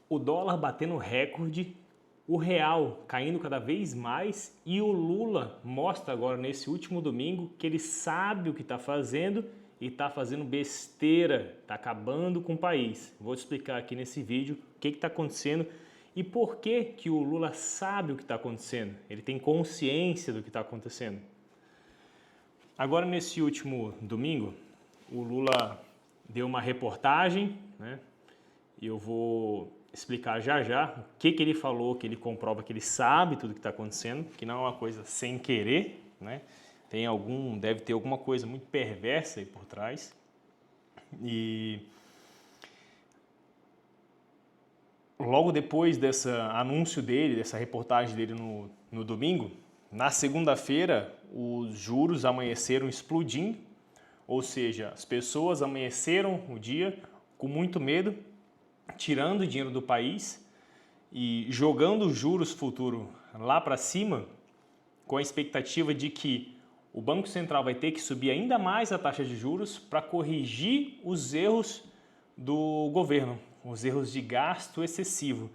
o dólar batendo recorde, o real caindo cada vez mais e o Lula mostra agora nesse último domingo que ele sabe o que está fazendo e está fazendo besteira, está acabando com o país. Vou te explicar aqui nesse vídeo o que está acontecendo e por que que o Lula sabe o que está acontecendo. Ele tem consciência do que está acontecendo. Agora nesse último domingo, o Lula deu uma reportagem, né? E eu vou explicar já já o que ele falou, que ele comprova que ele sabe tudo que está acontecendo, que não é uma coisa sem querer, né? Deve ter alguma coisa muito perversa aí por trás. E logo depois desse anúncio dele, dessa reportagem dele no domingo, na segunda-feira os juros amanheceram explodindo, ou seja, as pessoas amanheceram o dia com muito medo, tirando dinheiro do país e jogando os juros futuros lá para cima, com a expectativa de que o Banco Central vai ter que subir ainda mais a taxa de juros para corrigir os erros do governo, os erros de gasto excessivo.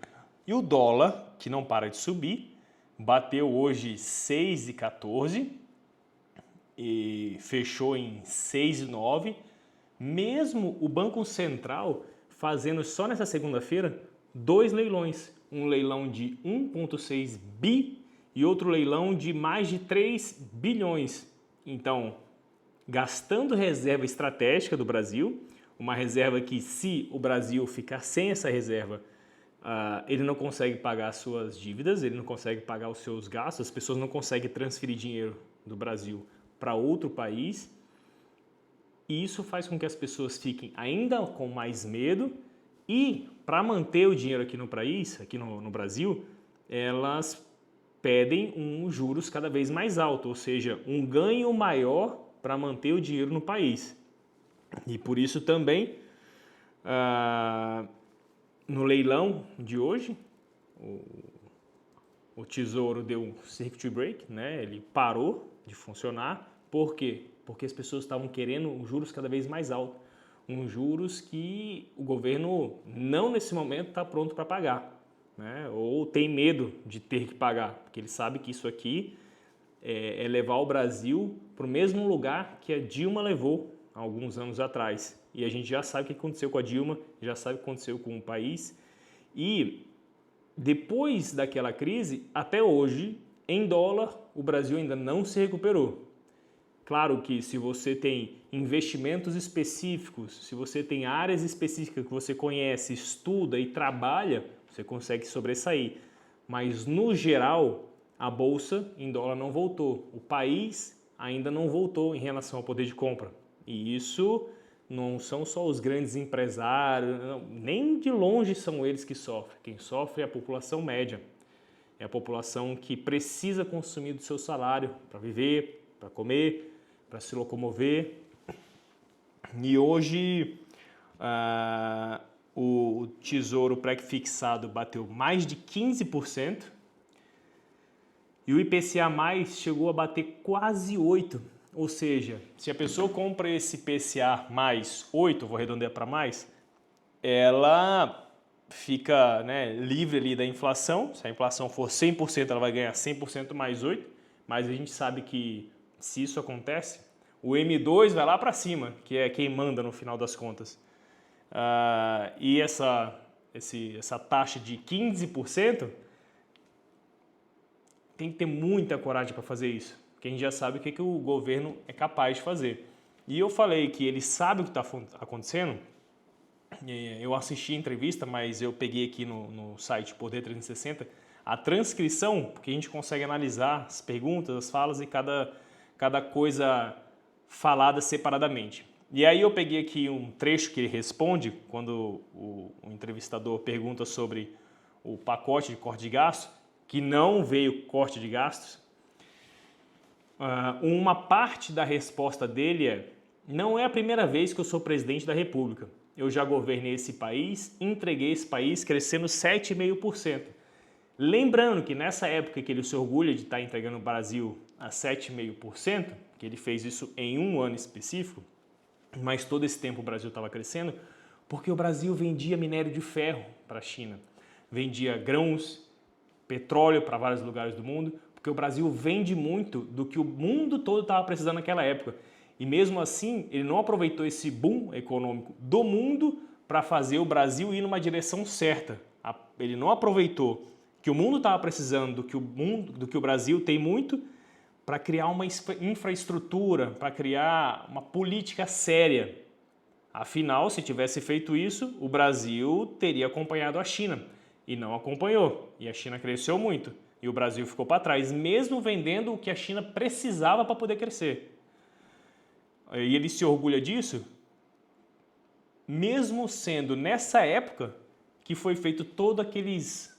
E o dólar, que não para de subir, bateu hoje 6,14 e fechou em 6,9, mesmo o Banco Central fazendo só nessa segunda-feira 2 leilões, um leilão de 1,6 bi e outro leilão de mais de 3 bilhões. Então, gastando reserva estratégica do Brasil, uma reserva que se o Brasil ficar sem essa reserva, ele não consegue pagar as suas dívidas, ele não consegue pagar os seus gastos, as pessoas não conseguem transferir dinheiro do Brasil para outro país. E isso faz com que as pessoas fiquem ainda com mais medo e, para manter o dinheiro aqui no país, aqui no Brasil, elas pedem juros cada vez mais alto, ou seja, um ganho maior para manter o dinheiro no país. E por isso também, no leilão de hoje, o Tesouro deu um circuit break, né? Ele parou de funcionar. Por quê? Porque as pessoas estavam querendo juros cada vez mais altos, juros que o governo não nesse momento está pronto para pagar, né? Ou tem medo de ter que pagar, porque ele sabe que isso aqui é levar o Brasil para o mesmo lugar que a Dilma levou há alguns anos atrás. E a gente já sabe o que aconteceu com a Dilma, já sabe o que aconteceu com o país. E depois daquela crise, até hoje, em dólar, o Brasil ainda não se recuperou. Claro que se você tem investimentos específicos, se você tem áreas específicas que você conhece, estuda e trabalha, você consegue sobressair. Mas no geral, a bolsa em dólar não voltou. O país ainda não voltou em relação ao poder de compra. E isso não são só os grandes empresários, nem de longe são eles que sofrem. Quem sofre é a população média. É a população que precisa consumir do seu salário para viver, para comer, para se locomover. E hoje o Tesouro pré-fixado bateu mais de 15% e o IPCA+ chegou a bater quase 8%. Ou seja, se a pessoa compra esse IPCA mais 8, vou arredondar para mais, ela fica, né, livre ali da inflação. Se a inflação for 100%, ela vai ganhar 100% mais 8, mas a gente sabe que se isso acontece, o M2 vai lá para cima, que é quem manda no final das contas. E essa taxa de 15%, tem que ter muita coragem para fazer isso, porque a gente já sabe o que o governo é capaz de fazer. E eu falei que ele sabe o que está acontecendo. Eu assisti a entrevista, mas eu peguei aqui no site Poder 360 a transcrição, porque a gente consegue analisar as perguntas, as falas e cada coisa falada separadamente. E aí eu peguei aqui um trecho que ele responde, quando o entrevistador pergunta sobre o pacote de corte de gastos, que não veio corte de gastos. Uma parte da resposta dele é: não é a primeira vez que eu sou presidente da República. Eu já governei esse país, entreguei esse país crescendo 7,5%. Lembrando que nessa época que ele se orgulha de estar entregando o Brasil a 7,5%, que ele fez isso em um ano específico, mas todo esse tempo o Brasil estava crescendo, porque o Brasil vendia minério de ferro para a China. vendia grãos, petróleo para vários lugares do mundo, porque o Brasil vende muito do que o mundo todo estava precisando naquela época. E mesmo assim, ele não aproveitou esse boom econômico do mundo para fazer o Brasil ir numa direção certa. Ele não aproveitou que o mundo estava precisando do que o Brasil tem muito, para criar uma infraestrutura, para criar uma política séria. Afinal, se tivesse feito isso, o Brasil teria acompanhado a China. E não acompanhou. E a China cresceu muito. E o Brasil ficou para trás, mesmo vendendo o que a China precisava para poder crescer. E ele se orgulha disso, mesmo sendo nessa época que foi feito todos aqueles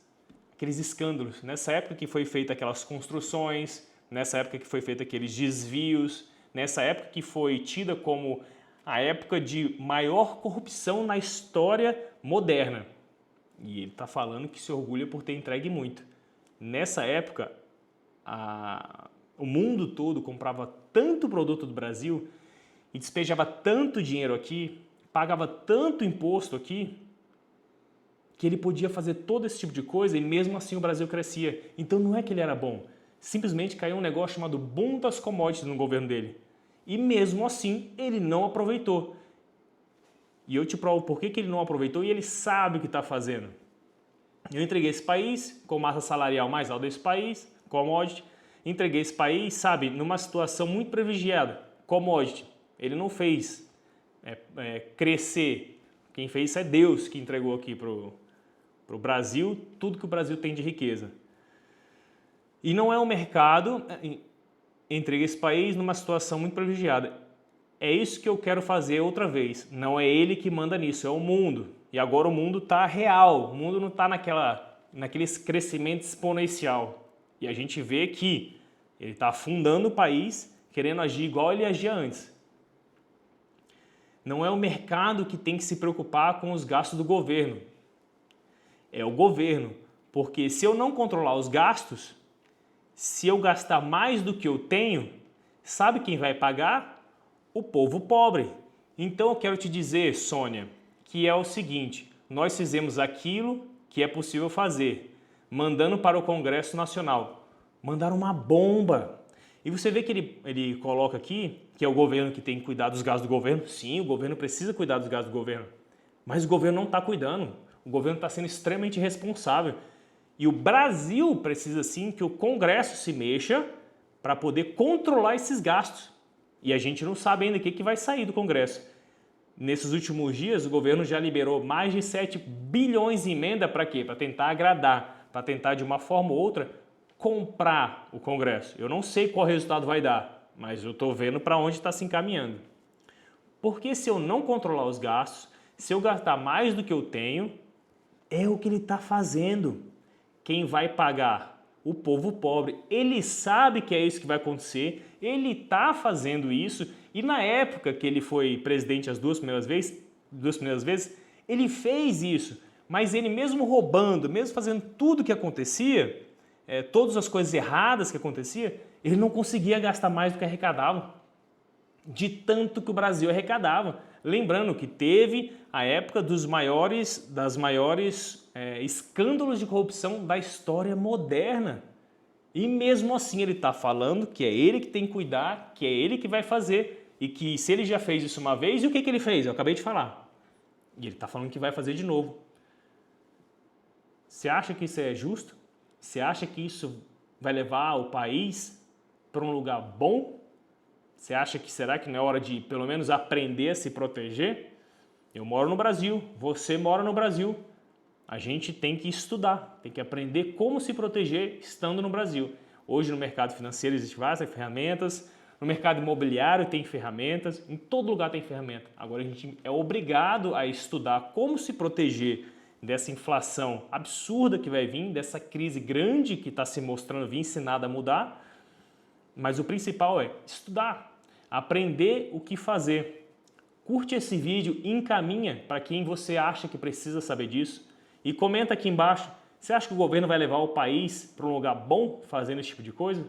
escândalos. Nessa época que foi feita aquelas construções, nessa época que foi feito aqueles desvios, nessa época que foi tida como a época de maior corrupção na história moderna. E ele está falando que se orgulha por ter entregue muito. Nessa época, o mundo todo comprava tanto produto do Brasil e despejava tanto dinheiro aqui, pagava tanto imposto aqui, que ele podia fazer todo esse tipo de coisa e mesmo assim o Brasil crescia. Então não é que ele era bom. Simplesmente caiu um negócio chamado boom das commodities no governo dele. E mesmo assim, ele não aproveitou. E eu te provo por que ele não aproveitou e ele sabe o que está fazendo. Eu entreguei esse país com massa salarial mais alta desse país, commodity. Entreguei esse país, sabe, numa situação muito privilegiada, commodity. Ele não fez crescer. Quem fez isso é Deus que entregou aqui para o Brasil tudo que o Brasil tem de riqueza. E não é o mercado, entreguei esse país numa situação muito privilegiada. É isso que eu quero fazer outra vez. Não é ele que manda nisso, é o mundo. E agora o mundo está real, o mundo não está naquele crescimento exponencial. E a gente vê que ele está afundando o país, querendo agir igual ele agia antes. Não é o mercado que tem que se preocupar com os gastos do governo. É o governo. Porque se eu não controlar os gastos, se eu gastar mais do que eu tenho, sabe quem vai pagar? O povo pobre. Então eu quero te dizer, Sônia, que é o seguinte, nós fizemos aquilo que é possível fazer, mandando para o Congresso Nacional. Mandaram uma bomba. E você vê que ele coloca aqui que é o governo que tem que cuidar dos gastos do governo. Sim, o governo precisa cuidar dos gastos do governo. Mas o governo não está cuidando. O governo está sendo extremamente irresponsável. E o Brasil precisa sim que o Congresso se mexa para poder controlar esses gastos. E a gente não sabe ainda o que vai sair do Congresso. Nesses últimos dias, o governo já liberou mais de 7 bilhões em emenda para quê? Para tentar agradar, para tentar de uma forma ou outra comprar o Congresso. Eu não sei qual resultado vai dar, mas eu estou vendo para onde está se encaminhando. Porque se eu não controlar os gastos, se eu gastar mais do que eu tenho, é o que ele está fazendo. Quem vai pagar? O povo pobre. Ele sabe que é isso que vai acontecer, ele está fazendo isso e na época que ele foi presidente as duas primeiras vezes, ele fez isso, mas ele mesmo roubando, mesmo fazendo tudo o que acontecia, todas as coisas erradas que acontecia, ele não conseguia gastar mais do que arrecadava, de tanto que o Brasil arrecadava. Lembrando que teve a época das maiores escândalos de corrupção da história moderna. E mesmo assim ele está falando que é ele que tem que cuidar, que é ele que vai fazer e que se ele já fez isso uma vez, e o que ele fez? Eu acabei de falar. E ele está falando que vai fazer de novo. Você acha que isso é justo? Você acha que isso vai levar o país para um lugar bom? Você acha que será que não é hora de pelo menos aprender a se proteger? Eu moro no Brasil, você mora no Brasil. A gente tem que estudar, tem que aprender como se proteger estando no Brasil. Hoje no mercado financeiro existem várias ferramentas, no mercado imobiliário tem ferramentas, em todo lugar tem ferramenta. Agora a gente é obrigado a estudar como se proteger dessa inflação absurda que vai vir, dessa crise grande que está se mostrando vir sem nada mudar. Mas o principal é estudar, aprender o que fazer. Curte esse vídeo e encaminha para quem você acha que precisa saber disso. E comenta aqui embaixo, você acha que o governo vai levar o país para um lugar bom fazendo esse tipo de coisa?